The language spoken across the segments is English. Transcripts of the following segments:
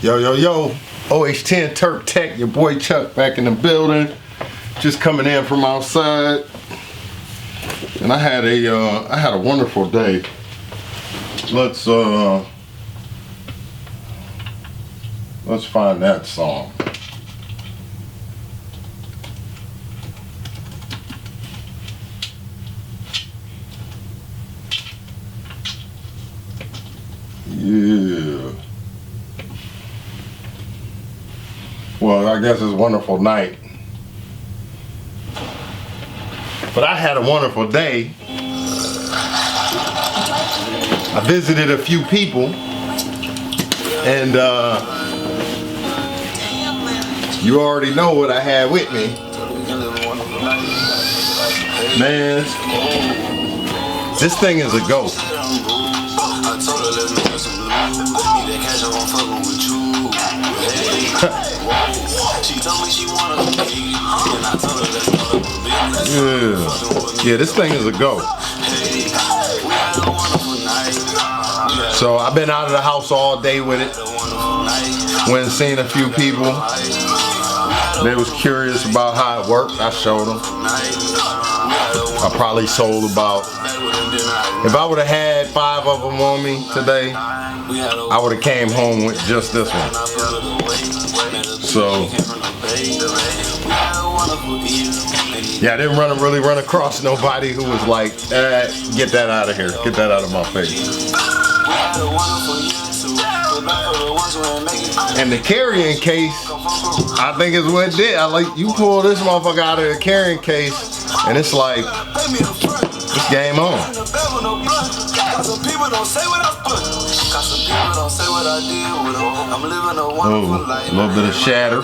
Yo, OH10 Turk Tech, your boy Chuck back in the building. Just coming in from outside. And I had a wonderful day. Let's find that song. Yeah. Well, I guess it's a wonderful night. But I had a wonderful day. I visited a few people, and you already know what I had with me. Man, this thing is a goat. Yeah, this thing is a goat. So I've been out of the house all day with it. Went and seen a few people. They was curious about how it worked. I showed them. I probably sold about, if I would have had 5 of them on me today, I would have came home with just this one. So yeah, I didn't really run across nobody who was like, get that out of here, get that out of my face. And the carrying case, I think is what it did. I like, you pull this motherfucker out of the carrying case, and it's like, it's game on. Oh, a little bit of shatter. A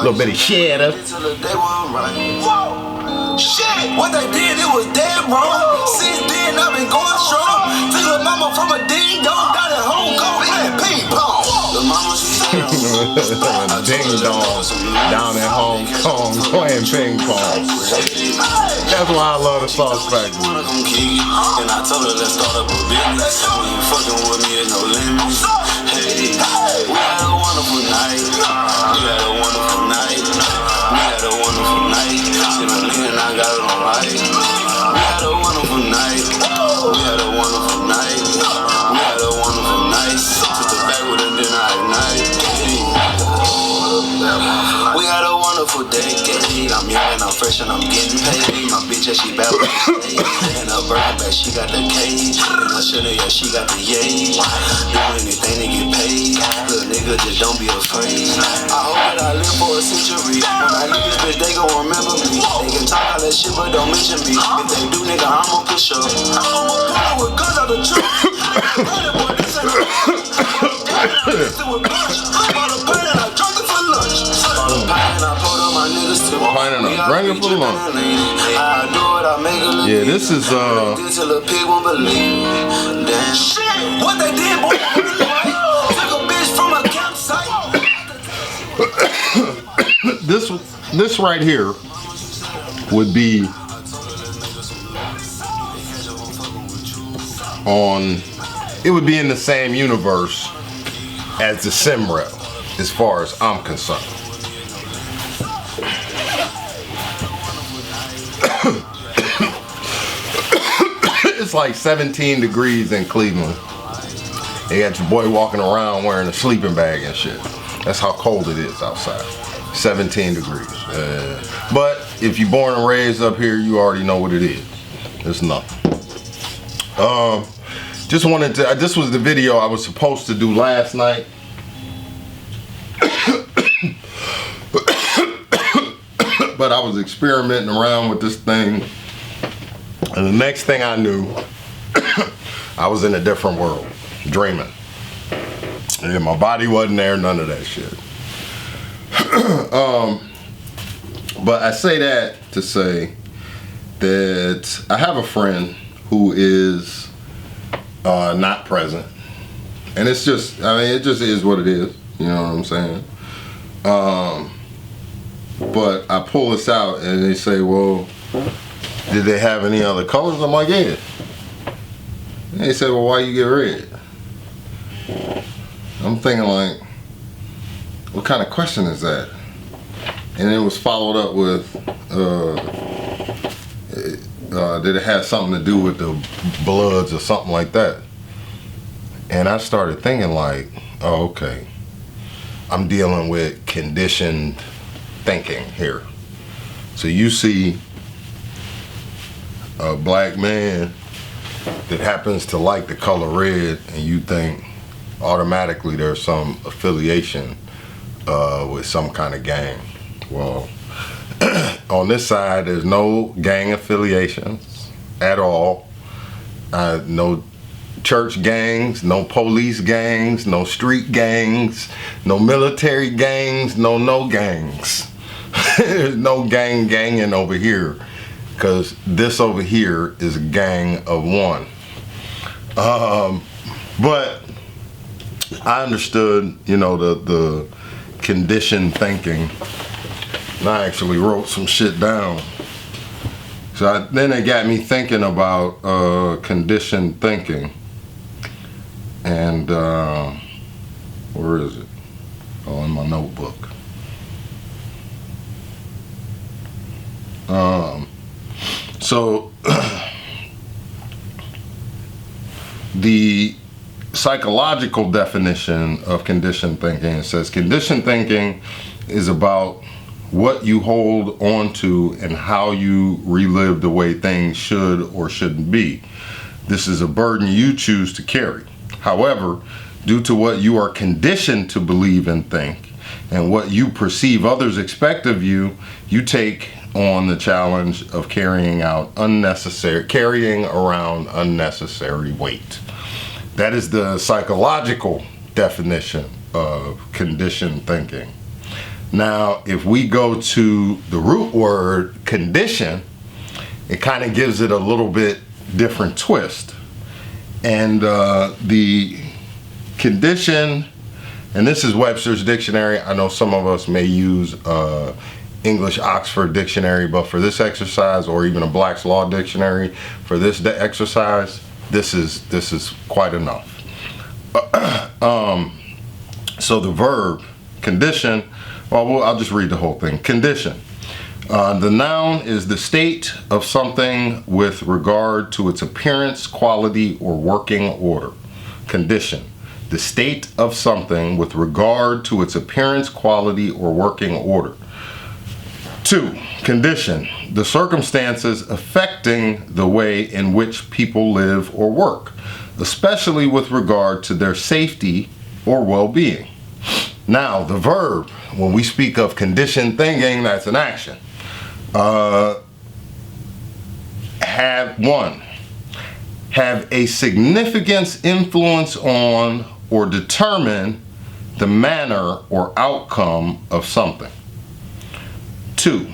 little bit of shatter. Shit, what they did, it was dead wrong. Since then, I've been going strong. Took a mama from a ding dong down at Hong Kong playing ping pong. The mama ding dong down at Hong Kong playing ping pong. That's why I love the Sauce Factory. And I told her let's start up a business. When you fucking with me, no limits. Hey, we had a wonderful night. We had a wonderful night. We had a wonderful night. And I got it all right. We had a wonderful night. We had a wonderful night. We had a wonderful night. Took the backward and then I ignite. We had a wonderful day. I'm young and I'm fresh and I'm getting paid. My bitch, yeah, she bad with the and her birthday back, she got the cage. And her sugar, yeah, she got the yay. Do anything to get paid. Little nigga, just don't be afraid. I hope that I live for a century. When I leave this bitch, they gon' remember me. They can talk all that shit, but don't mention me. If they do, nigga, I'ma push up. I'ma pull up with guns out the truck. Yeah, this is what they did, boy. Took a bitch from a campsite. This right here would be on, it would be in the same universe as the Simrel, as far as I'm concerned. It's like 17 degrees in Cleveland. You got your boy walking around wearing a sleeping bag and shit. That's how cold it is outside. 17 degrees. But if you're born and raised up here, you already know what it is. It's nothing. Just wanted to, this was the video I was supposed to do last night. But I was experimenting around with this thing. And the next thing I knew, I was in a different world, dreaming. And my body wasn't there, none of that shit. But I say that to say that I have a friend who is not present. And it's just, I mean, it just is what it is. You know what I'm saying? But I pull this out and they say, well, did they have any other colors? I'm like, yeah. And they say, well, why you get red? I'm thinking like, what kind of question is that? And it was followed up with, did it have something to do with the Bloods or something like that? And I started thinking like, oh, okay, I'm dealing with conditioned thinking here. So you see a black man that happens to like the color red, and you think automatically there's some affiliation with some kind of gang. Well, on this side, there's no gang affiliations at all. No church gangs, no police gangs, no street gangs, no military gangs, no gangs. There's no ganging over here, because this over here is a gang of one. But I understood, the conditioned thinking, and I actually wrote some shit down. So then it got me thinking about conditioned thinking. And where is it? Oh, in my notebook. So the psychological definition of conditioned thinking says conditioned thinking is about what you hold on to and how you relive the way things should or shouldn't be. This is a burden you choose to carry. However, due to what you are conditioned to believe and think and what you perceive others expect of you, you take on the challenge of carrying around unnecessary weight. That is the psychological definition of conditioned thinking. Now, if we go to the root word condition, it kind of gives it a little bit different twist. And the condition, and this is Webster's dictionary. I know some of us may use English Oxford dictionary, but for this exercise, or even a Black's Law dictionary, for this exercise, this is quite enough. So the verb condition, well, I'll just read the whole thing. Condition. The noun is the state of something with regard to its appearance, quality, or working order. Condition. The state of something with regard to its appearance, quality, or working order. 2. Condition. The circumstances affecting the way in which people live or work, especially with regard to their safety or well-being. Now, the verb, when we speak of conditioned thinking, that's an action. Have a significant influence on or determine the manner or outcome of something. 2,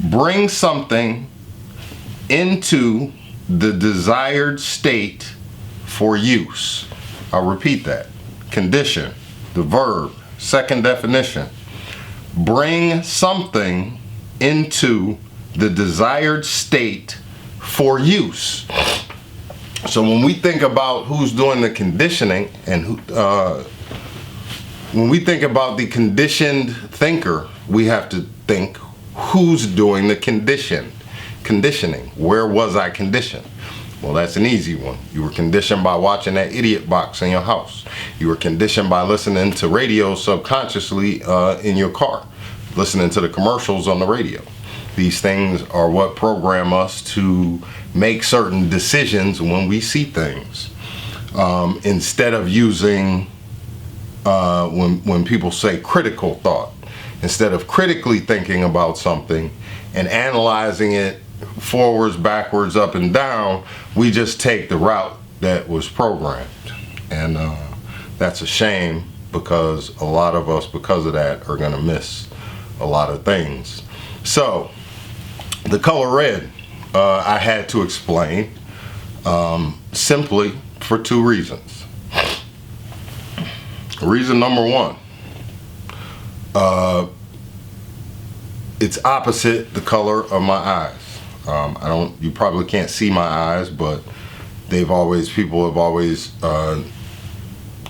bring something into the desired state for use. I'll repeat that. Condition, the verb, second definition. Bring something into the desired state for use. So when we think about who's doing the conditioning and when we think about the conditioned thinker, we have to think who's doing the conditioning. Where was I conditioned? Well, that's an easy one. You were conditioned by watching that idiot box in your house. You were conditioned by listening to radio subconsciously in your car, listening to the commercials on the radio. These things are what program us to make certain decisions when we see things. Instead of using, when people say critical thought, instead of critically thinking about something and analyzing it forwards, backwards, up and down, we just take the route that was programmed. And that's a shame, because a lot of us, because of that, are gonna miss a lot of things. So, the color red, I had to explain simply for 2 reasons. Reason number 1, it's opposite the color of my eyes. You probably can't see my eyes, but people have always kind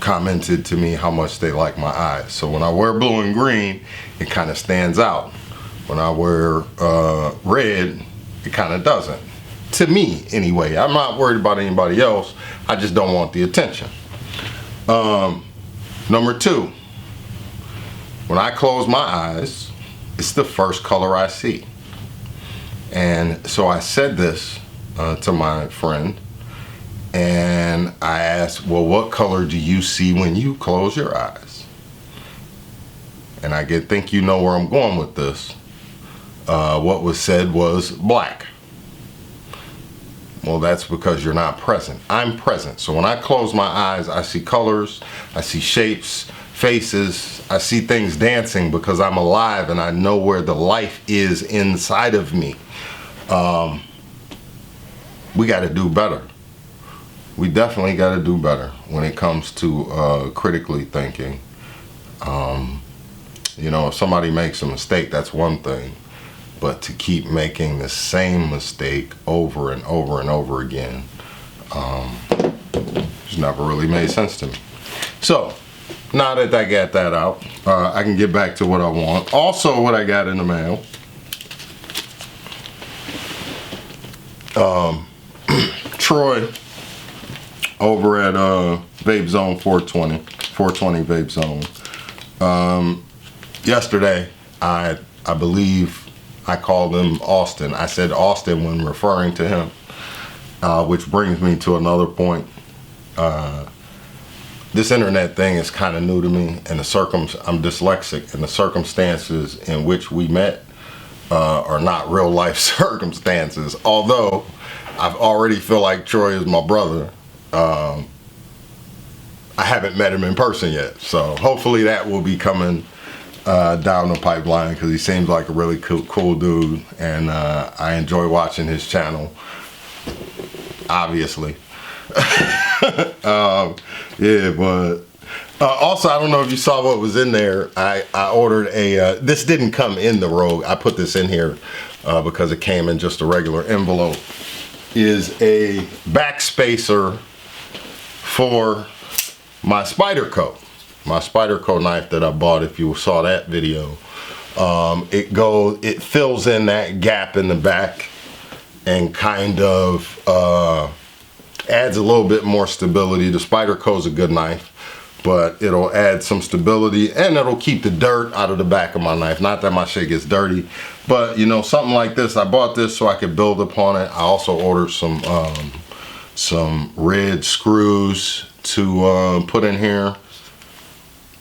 commented to me how much they like my eyes. So when I wear blue and green, it kind of stands out. When I wear red, it kind of doesn't. To me, anyway. I'm not worried about anybody else. I just don't want the attention. Number 2, when I close my eyes, it's the first color I see. And so I said this to my friend, and I asked, well, what color do you see when you close your eyes? And I think you know where I'm going with this. What was said was black. Well, that's because you're not present. I'm present. So when I close my eyes, I see colors, I see shapes, faces, I see things dancing because I'm alive and I know where the life is inside of me. We got to do better. We definitely got to do better when it comes to critically thinking. You know, if somebody makes a mistake, that's one thing. But to keep making the same mistake over and over and over again, it's never really made sense to me. So, now that I got that out, I can get back to what I want. Also, what I got in the mail. Troy over at Vape Zone 420 Vape Zone. Yesterday, I believe I called him Austin. I said Austin when referring to him, which brings me to another point. This internet thing is kind of new to me, and I'm dyslexic, and the circumstances in which we met are not real life circumstances. Although I already feel like Troy is my brother. I haven't met him in person yet, so hopefully that will be coming down the pipeline, because he seems like a really cool dude, and I enjoy watching his channel, obviously. Yeah, but also, I don't know if you saw what was in there. I ordered a this didn't come in the Rogue. I put this in here because it came in just a regular envelope. Is a backspacer for my Spyderco. My Spyderco knife that I bought, if you saw that video. It fills in that gap in the back and kind of adds a little bit more stability. The Spyderco is a good knife, but it'll add some stability and it'll keep the dirt out of the back of my knife. Not that my shit gets dirty, but you know, something like this. I bought this so I could build upon it. I also ordered some red screws to put in here.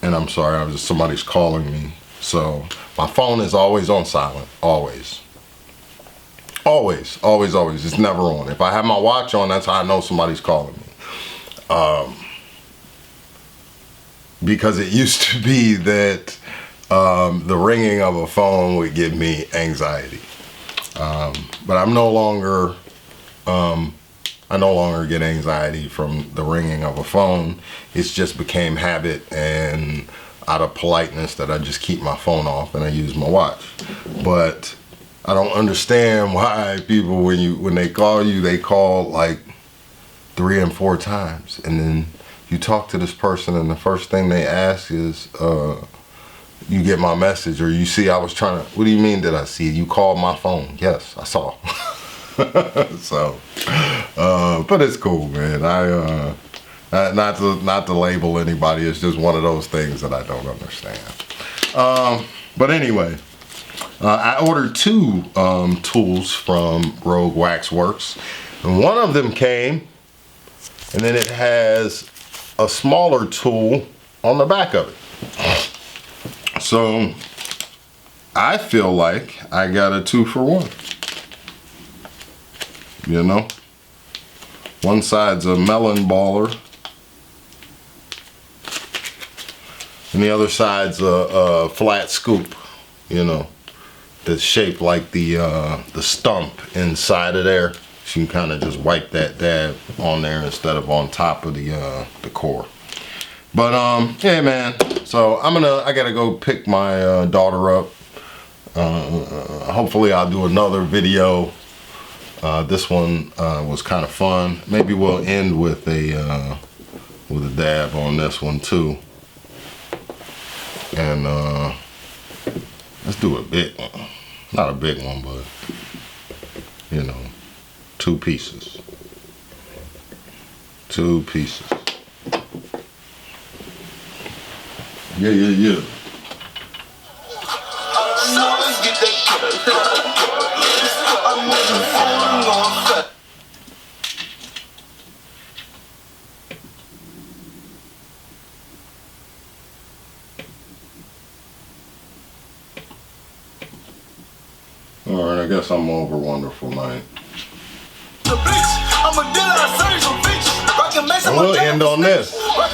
And I'm sorry, somebody's calling me. So my phone is always on silent, always. Always, always, always. It's never on. If I have my watch on, that's how I know somebody's calling me. Because it used to be that the ringing of a phone would give me anxiety. But I no longer get anxiety from the ringing of a phone. It's just became habit, and out of politeness that I just keep my phone off and I use my watch. But I don't understand why people, when they call you, they call like 3 and 4 times, and then you talk to this person and the first thing they ask is, you get my message, or you see I was trying to, what do you mean did I see? You called my phone. Yes, I saw. So, but it's cool, man. Not to label anybody, it's just one of those things that I don't understand. But anyway, I ordered 2 tools from Rogue Waxworks, and one of them came, and then it has a smaller tool on the back of it. So I feel like I got a 2-for-1. You know, one side's a melon baller, and the other side's a flat scoop, you know, that's shaped like the stump inside of there. So you can kind of just wipe that dab on there instead of on top of the core. But yeah, man. So I gotta go pick my daughter up. Hopefully I'll do another video. This one was kind of fun. Maybe we'll end with a with a dab on this one too. And let's do a big one. Not a big one, but you know, 2 pieces. 2 pieces. Yeah. Alright, I guess I'm over Wonderful Night. And we'll end on this. I'ma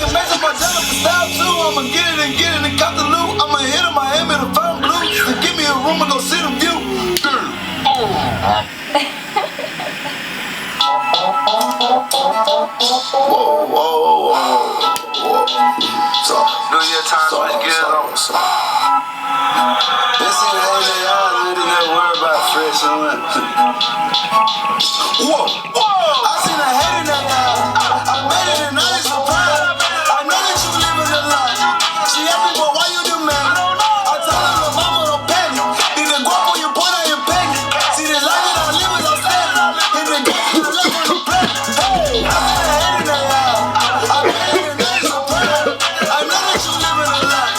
get it and got the loot. I'ma hit him, Miami, the firm blue. So give me a room and go see the view. Whoa. So, do your time, let's get it on. They see the hate they are, they didn't worry about fresh and went. Whoa. I seen the hate in that eye. I made it and I ain't surprised. I know that you living the life. She asked me, but why you do, man? I told her, the mama don't panic. Need to go up on your point on your panic. See the life that I live is outstanding. Hit the game to the left on the planet. Hey, I seen the hate in that eye. I made it and I ain't surprised. I know that you living the life.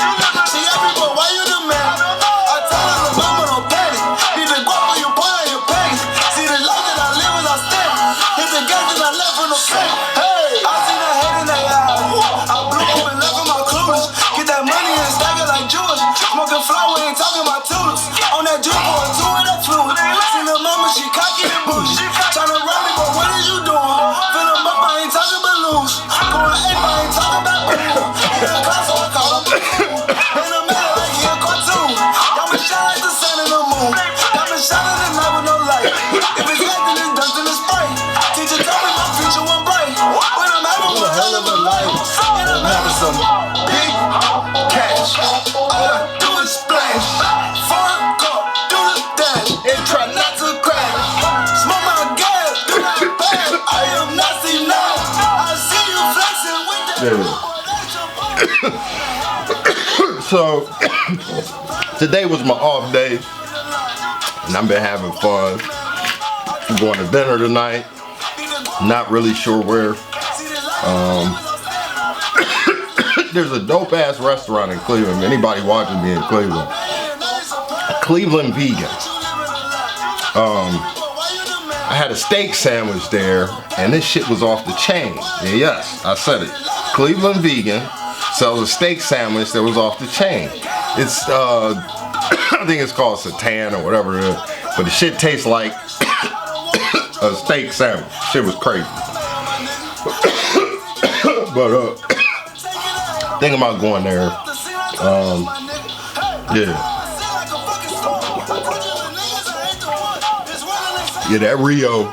She asked me, but why you do, man? I told her, the mama don't panic. Need to go up on your point on your panic. See the life that I live is outstanding. Hit the game to the left on the planet. Hey, I seen the hate in that eye. I blew up and left with my clueless. Get that money and stack it like jewels. Smoking flower, ain't talking about tulips. On that drip or 2 of that fluid. See the mama, she cocky and bush. Tryna run me, but what is you doing? Fill them up, I ain't talking balloons. Going ape, I ain't talking about pool. In the class, so I call them in the middle, like he a cartoon. Got me shine like the sun and the moon. Got me shining at night with no light. If it's light, then it's dust, then it's bright. Teacher told me my future wasn't bright. But I'm having one hell of a life. And I'm having some big cash. All I do is splash. Foreign car, do the dash. And try not to crash. Smoke my gas, do not pass. I am nasty now. I see you flexing with that. So today was my off day, and I've been having fun. I'm going to dinner tonight. Not really sure where. There's a dope ass restaurant in Cleveland. Anybody watching me in Cleveland? Cleveland Vegan. I had a steak sandwich there, and this shit was off the chain. And yes, I said it. Cleveland Vegan sells a steak sandwich that was off the chain. It's I think it's called Satan or whatever it is, but the shit tastes like a steak sandwich. Shit was crazy. But thinking about going there. Yeah, that Rio.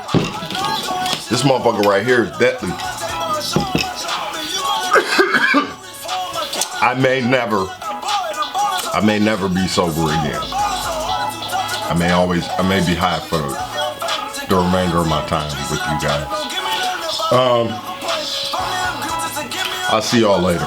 This motherfucker right here is deadly. I may never be sober again. I may be high for the remainder of my time with you guys. I'll see y'all later.